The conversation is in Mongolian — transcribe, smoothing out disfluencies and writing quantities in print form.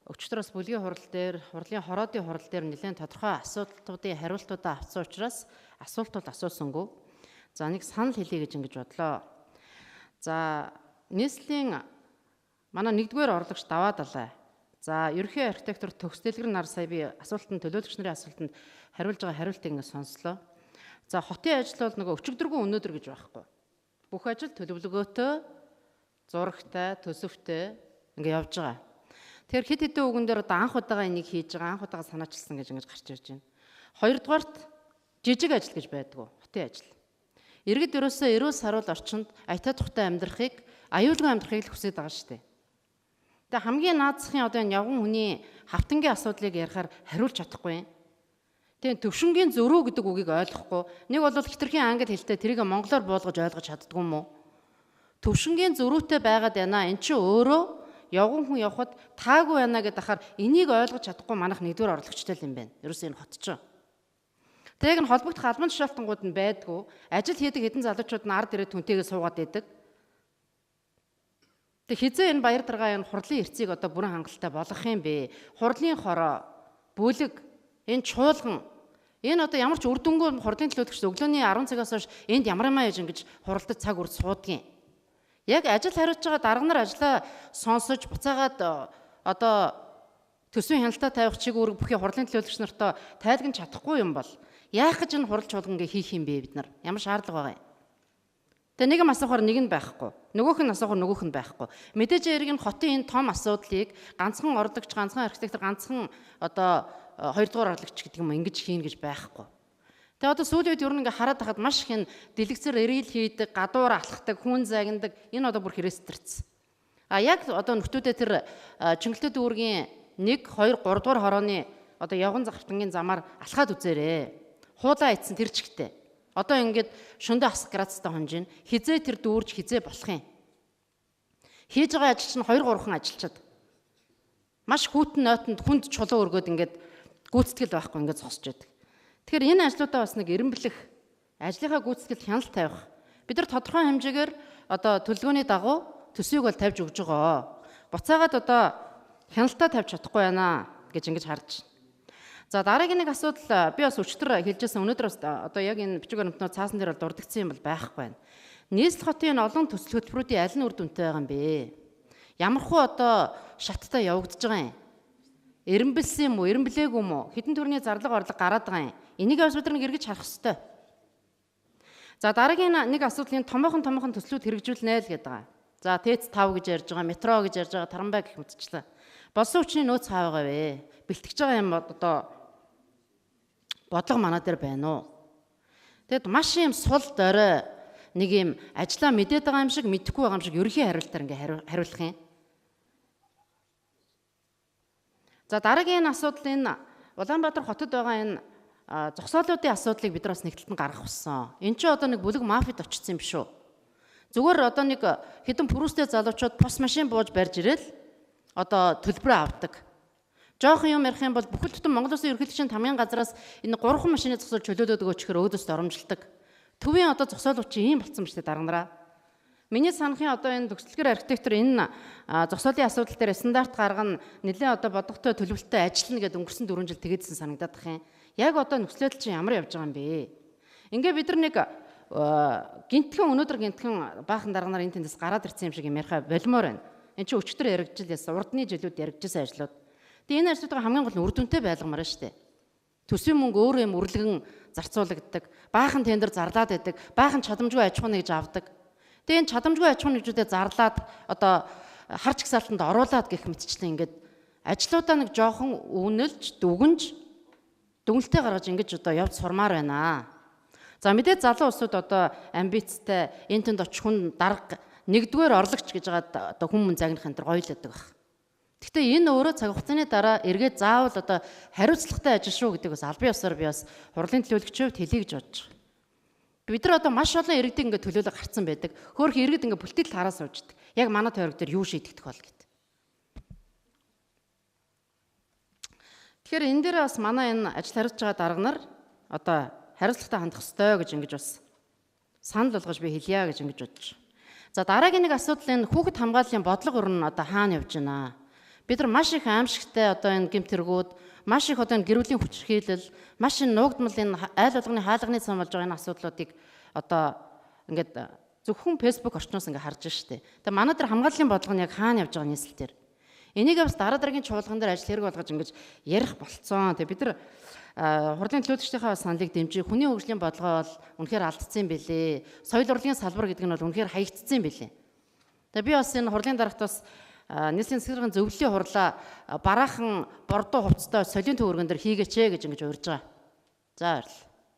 Өчигдөр бас бүлгийн хурал дээр, хурлын хороодын хурал дээр нэлээд тодорхой асуудлуудын хариултуудаа авсан учраас асуултууд асуусангүй. За нэг санал хэлье гэж ингэж бодлоо. За нийслэлийн манай 1-р орлогч Даваа Далай. За ерөнхий архитектор Төгс Дэлгэр нар сая би асуултанд төлөөлөгч нарын асуултанд хариулж байгаа хариултыг ингэ сонслоо. За хотын ажил бол нөгөө өчигдөргүй өнөөдөр гэж байхгүй. Бүх ажил төлөвлөгөөтэй, зурагтай, төсөвтэй ингэ явж байгаа. Тэгэхээр хэд хэдэн үгэн дээр одоо анх удаага энийг хийж байгаа, анх удаага санаачилсан гэж ингэж гарч ирж байна. Хоёрдугаарт жижиг ажил гэж байдгүй, хотын ажил. Иргэд ерөөсөө эрүүл саруул орчинд аятаа тухтай амьдрахыг, аюулгүй амьдрахыг л хүсэж байгаа шүү дээ. Тэгээ хамгийн наадсахын одоо энэ явган хүний хавтангийн асуудлыг ярихаар хариулж чадахгүй. Тэгээ төвшингийн зөрүү гэдэг үгийг ойлгохгүй. Нэг бол хитрхийн англи хэлтэй тэрийг монголоор буулгаж ойлгож чаддгүй юм уу? Төвшингийн зөрүүтэй байгаад байна. Эн чинь өөрөө явган хүн явхад таагүй байна гэдэг ахаар энийг ойлгож чадахгүй манайх 1-р орлогчтой юм байна. Ерөөсөө энэ хот ч. Тэг энэ холбогдох албан тушаалтангууд нь байдгүй. Ажил хийдэг хэдэн залуучууд нь ард ирээд түнтэйгээ суугаад идэг. Тэг хизээ энэ баяр даргаа энэ хурлын эрцийг одоо бүрэн хангалттай болгох юм бэ? Хурлын хороо, бүлэг, энэ чуулган энэ одоо ямар ч үр дүнгүй хурлын төлөөлөгч өглөөний 10 цагаас хойш энд ямар юмаа яж ингэж хуралдаж цаг үрд суудгийн. Яг ажил хариуцж байгаа дарга нар ажлаа сонсож буцаагаад одоо төсвийн хяналтаа тавих чиг үүрэг бүхий хурлын төлөөлөгч нартай тайлгнаж чадахгүй юм бол яах гэж энэ хурал чуулган гээ хийх юм бэ бид нар? Ямар шаардлага байгаа юм? Тэгээ нэг юм асуухаар нэг нь байхгүй. Нөгөөх нь асуухаар нөгөөх нь байхгүй. Мэдээж хэрэг энэ хотын энэ том асуудлыг ганцхан орлогч, ганцхан архитектор, ганцхан одоо 2-р орлогч гэдэг юм ингэж хийн гэж байхгүй. Тэгээ одоо сүүлийн үед ер нь ингээ хараад тахад маш их энэ дэлгэцэр эрэл хийдэг, гадуур алхдаг, хүн загнадаг энэ одоо бүр хэрэгсэрсэн. А яг одоо нөхдүүдээ тэр Чингэлтэй дүүргийн 1, 2, 3 дугаар хорооны одоо явган завхтангийн замаар алхаад үзээрэй. Хуулаа ицсэн тэр чигтээ. Одоо ингээд шөндөө асах градустай хонжин хизээ тэр дүүрж хизээ болох юм. Хийж байгаа ажил чинь 2, 3хан ажилчаад. Маш хүүтэн нойтонд хүнд чулуу өргөөд ингээд гүйцэтгэл байхгүй ингээд зогсож байдаг. Тэгэхээр энэ ажлуудаа бас нэг эренблэх, ажлынхаа гүйцэтгэлд хяналт тавих. Бид нар тодорхой хэмжээгээр одоо төлөвлөгөөний дагуу төсвийг бол тавьж өгж байгаа. Буцаагаад одоо хяналтаа тавьж чадахгүй байна гэж ингэж харж байна. За дараагийн нэг асуудал би бас өчтөр хэлжсэн өнөөдөр бас одоо яг энэ бичиг баримтнууд цаасан дээр бол дурдгдсан юм бол байхгүй байна. Нийслэл хотын олон төсөл хөтөлбөрүүдийн аль нь үр дүнтэй байгаа юм бэ? Ямархуу одоо шаттай явагдаж байгаа юм? Эренбэлсэн юм уу, эренблээгүй юм уу? Хэдэн төрний зарлага орлого гараад байгаа юм? Энийг бас бид нар эргэж харах ёстой. За дараагийн нэг асуудлын томоохон төслүүд хэрэгжүүлнэ л гэдэг байгаа. За ТЭЦ 5 гэж ярьж байгаа, метро гэж ярьж байгаа, Таранбай гэх мэтчлээ. Болсон хүчний нөөц хаа байгаа вэ? Бэлтгэж байгаа юм одоо бодлого манай дээр байна уу? Тэгэд маш юм сул дорой нэг юм ажлаа мэдээд байгаа юм шиг мэдэхгүй байгаа юм шиг ерөнхий хариултаар ингээ хариулах юм. За дараагийн асуудал энэ Улаанбаатар хотод байгаа энэ зогсоолуудын асуудлыг бид нар бас нэгдэлтэнд гаргах болсон. Энд чинь одоо нэг бүлэг мафид очсон юм биш үү? Зүгээр одоо нэг хэдэн пүрүүстэй залуучууд пос машин бууж барьж ирэл одоо төлбөрөө авдаг. Жохон юм ярих юм бол бүхэл бүтэн Монгол Улсын ерөнхийлөгчийн тамгын газраас энэ 3 машины зогсоол чөлөөлөд өгөөч гэхээр өөдөөс оромжилдаг. Төвийн одоо зогсоолууд чинь ийм болсон шүү дээ дарганараа. Миний санахын одоо энэ төгсөлгөр архитектор энэ зогсоолын асуудал дээр стандарт гаргана, нэлээд одоо бодготой төлөвлөлтөй ажиллана гэдэг өнгөрсөн 4 жил тэгээдсэн санагдаад бах юм. Яг одоо нөхцөл байдал чинь ямар явж байгаа юм бэ? Ингээ бид нар нэг гинтхэн өнөөдөр гинтхэн баахан дарганаар энэ тэндээс гараад ирсэн юм шиг юм яриа болмоор байна. Энд чинь өчтөр яригдж яасан, урдны жилүүд яригджсэн ажлууд. Тэгээ энэ ажлуудыг хамгийн гол нь үр дүнтэй байлгамаар шүү дээ. Төсвийн мөнгө өөрөө юм үрлэгэн зарцуулагддаг, баахан тендер зарлаад байдаг, баахан чадамжгүй аж ахуйн нэгж авдаг. Тэгээ энэ чадамжгүй аж ахуйн нэгжүүдэд зарлаад одоо харж гсаалтанд оруулаад гэх мэтчлэн ингээд ажлуудаа нэг жоохон үнэлж, дүгнж, дүнэлтээ гаргаж ингэж одоо явж сурмаар байна. За мэдээд залуу улсууд одоо амбицтай энэ тэнд очих хүн дарга 1-р орлогч гэж байгаа одоо хүмүүс загнах энэ төр гойлодог баг. Гэхдээ энэ өөрөө цаг хугацааны дараа эргээд заавал одоо хариуцлагатай ажил шүү гэдэг бас албан ёсоор би бас хурлын төлөөлөгчөд хэлье гэж бодож байгаа. Бид нар одоо маш олон иргэдийг ингээд төлөөлөг гарцсан байдаг. Хөөх иргэд ингээд бүлтгэл хараа сууждаг. Яг манай тойрог дээр юу шийдэгдэх бол гэд. Тэгэхээр энэ дээр бас манай энэ ажил хариуцж байгаа дарга нар одоо хариуцлагатай хандах ёстой гэж ингэж бас санал болгож би хэлье гэж ингэж бодож. За дараагийн нэг асуудал энэ хүүхэд хамгааллын бодлого өрн одоо хаана явж байна? Бид нар маш их аимшигтай одоо энэ гэмтэргүүд, маш их одоо энэ гэр бүлийн хүчирхийлэл, маш их нуугдмал энэ айл болгоны хаалганы цам болж байгаа энэ асуудлуудыг одоо ингээд зөвхөн Facebook орчноос ингээд харж штэ. Тэгээ манай дээр хамгааллын бодлого нь яг хаана явж байгаа нийслэл дээр. Энийг бас дараа дараагийн чуулган дээр ажил хэрэг болгож ингэж ярих болцсон. Тэгээ бид нар хурлын төлөөлөгчдийнхээ саналыг дэмжиж хүний хөгжлийн бодлого бол үнэхээр алдсан билээ. Соёл урлагийн салбар гэдэг нь бол үнэхээр хаягдсан билээ. Тэгээ би бас энэ хурлын дарагт бас нийслэлийн засгийн зөвлөлийн хурлаа бараахан бордоо хувцастай солийн төвөргөн дээр хийгээч гэж ингэж урьж байгаа. За баярлалаа.